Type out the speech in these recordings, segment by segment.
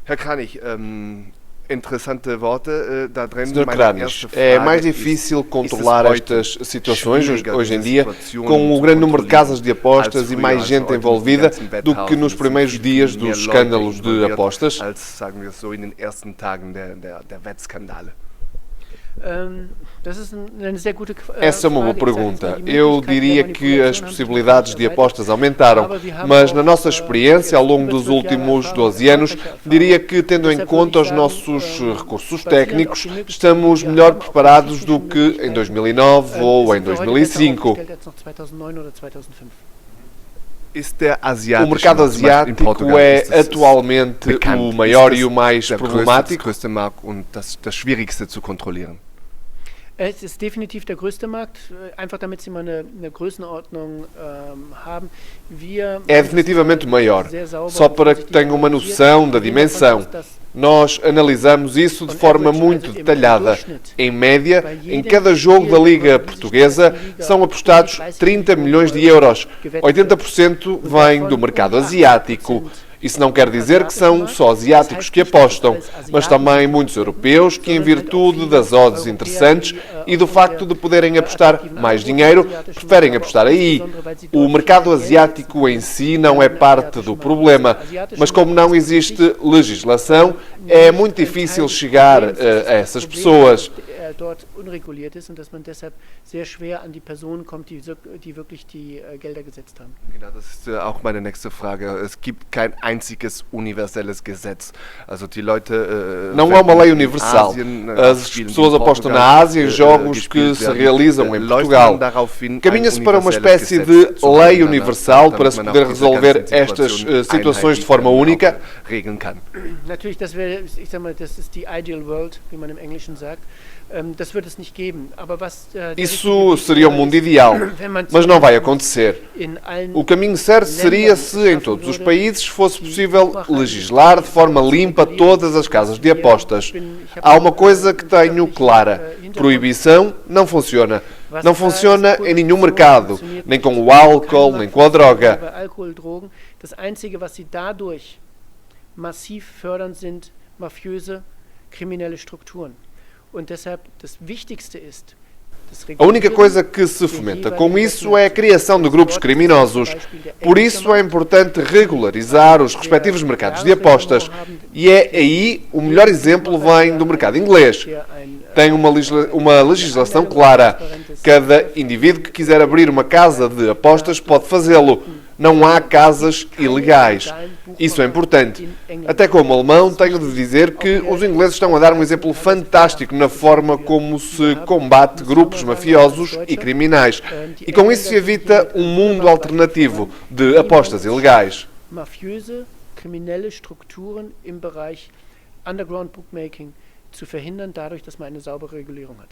Herr Kranich, interessante Worte da drin. Sr. Kranich, é mais difícil controlar estas situações hoje em dia, com o grande número de casas de apostas e mais gente envolvida, do que nos primeiros dias dos escândalos de apostas? Essa é uma boa pergunta. Eu diria que as possibilidades de apostas aumentaram, mas na nossa experiência, ao longo dos últimos 12 anos, diria que, tendo em conta os nossos recursos técnicos, estamos melhor preparados do que em 2009 ou em 2005. O mercado asiático é atualmente o maior e o mais problemático? Es ist definitiv der größte Markt, einfach damit Sie mal eine Größenordnung haben. É definitivamente o maior, só para que tenham uma noção da dimensão. Nós analisamos isso de forma muito detalhada. Em média, em cada jogo da Liga Portuguesa são apostados 30 milhões de euros. 80% vem do mercado asiático. Isso não quer dizer que são só asiáticos que apostam, mas também muitos europeus que, em virtude das odds interessantes e do facto de poderem apostar mais dinheiro, preferem apostar aí. O mercado asiático em si não é parte do problema, mas como não existe legislação, é muito difícil chegar a essas pessoas. Dort unreguliert ist und dass man deshalb sehr schwer an die Personen kommt, die wirklich die Gelder gesetzt haben. Genau, das ist auch meine nächste Frage. Es gibt kein einziges universelles Gesetz. Also die Leute não há uma lei universal. As pessoas apostam na Ásia em jogos que se realizam em Portugal. Caminha-se para uma espécie de lei universal para se poder resolver estas situações de forma única? Natürlich, das ist die ideal world, wie man im Englischen sagt. Das wird es nicht geben. Aber isso seria o mundo ideal, mas não vai acontecer. O caminho certo seria se em todos os países fosse possível legislar de forma limpa todas as casas de apostas. Há uma coisa que tenho clara: proibição não funciona. Não funciona em nenhum mercado, nem com o álcool, nem com a droga. Das Einzige, was sie dadurch massiv fördern, sind mafiöse, kriminelle Strukturen. A única coisa que se fomenta com isso é a criação de grupos criminosos. Por isso é importante regularizar os respectivos mercados de apostas. E é aí o melhor exemplo vem do mercado inglês. Tem uma legislação clara. Cada indivíduo que quiser abrir uma casa de apostas pode fazê-lo. Não há casas ilegais. Isso é importante. Até como alemão, tenho de dizer que os ingleses estão a dar um exemplo fantástico na forma como se combate grupos mafiosos e criminais. E com isso se evita um mundo alternativo de apostas ilegais. Mafiöse, kriminelle Strukturen im Bereich Underground Bookmaking zu verhindern, dadurch, dass man eine saubere Regulierung hat.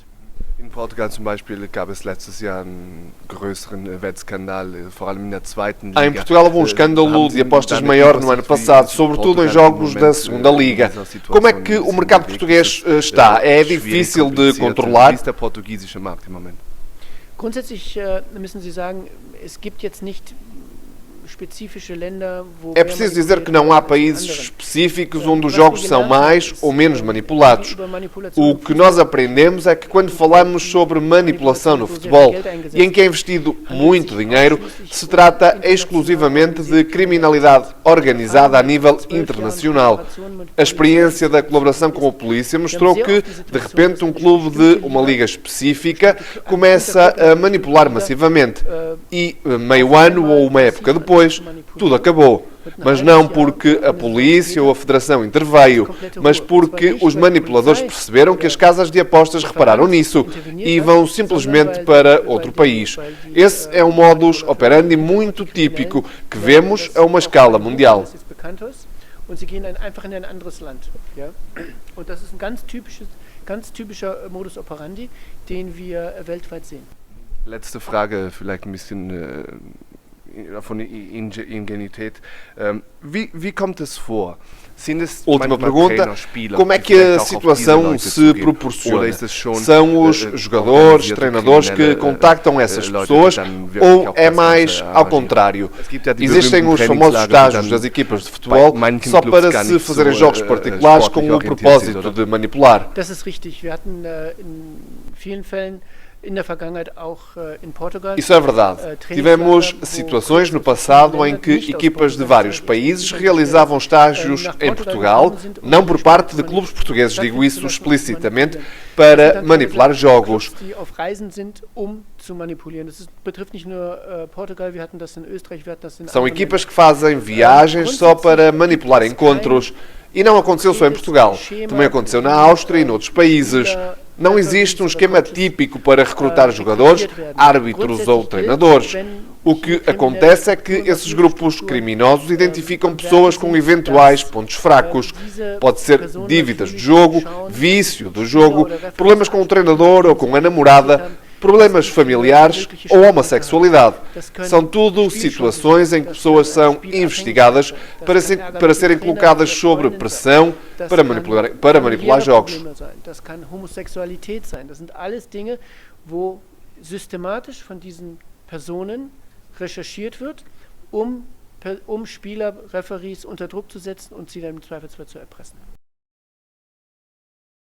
In Portugal zum Beispiel gab es letztes Jahr einen größeren Wettskandal, vor allem in der zweiten Liga. Em Portugal houve um escândalo de apostas maior no ano passado, sobretudo em jogos da segunda liga. Como é que o mercado português está? É difícil de controlar? Grundsätzlich müssen Sie sagen, es gibt jetzt nicht É preciso dizer que não há países específicos onde os jogos são mais ou menos manipulados. O que nós aprendemos é que quando falamos sobre manipulação no futebol e em que é investido muito dinheiro, se trata exclusivamente de criminalidade organizada a nível internacional. A experiência da colaboração com a polícia mostrou que, de repente, um clube de uma liga específica começa a manipular massivamente e, meio ano ou uma época depois, tudo acabou. Mas não porque a polícia ou a federação interveio, mas porque os manipuladores perceberam que as casas de apostas repararam nisso e vão simplesmente para outro país. Esse é um modus operandi muito típico que vemos a uma escala mundial. Und sie gehen einfach in ein anderes Land. Ja? Und das ist ein ganz typischer Modus operandi, den wir weltweit sehen. Letzte Frage, vielleicht ein bisschen Ingenuität. Wie kommt es vor? Última pergunta, como é que a situação se proporciona? São os jogadores, treinadores que contactam essas pessoas ou é mais ao contrário? Existem os famosos estágios das equipas de futebol só para se fazerem jogos particulares com o propósito de manipular. Das ist richtig. Wir hatten in vielen Fällen in der Vergangenheit auch in Portugal. Isso é verdade. Tivemos situações no passado em que equipas de vários países realizavam estágios em Portugal, não por parte de clubes portugueses, digo isso explicitamente, para manipular jogos. Die auf Reisen sind, zu manipulieren. Das betrifft nicht nur Portugal, wir hatten das in Österreich, wir hatten das in São equipas que fazem viagens só para manipular encontros. E não aconteceu só em Portugal. Também aconteceu na Áustria e noutros países. Não existe um esquema típico para recrutar jogadores, árbitros ou treinadores. O que acontece é que esses grupos criminosos identificam pessoas com eventuais pontos fracos. Pode ser dívidas de jogo, vício do jogo, problemas com o treinador ou com a namorada, problemas familiares ou homossexualidade. São tudo situações em que pessoas são investigadas para serem colocadas sob pressão para manipular jogos. Das kann Homosexualität sein. Das sind alles Dinge, wo systematisch von diesen Personen recherchiert wird, Spieler, Referees unter Druck zu setzen und sie dann im Zweifelsfall zu erpressen.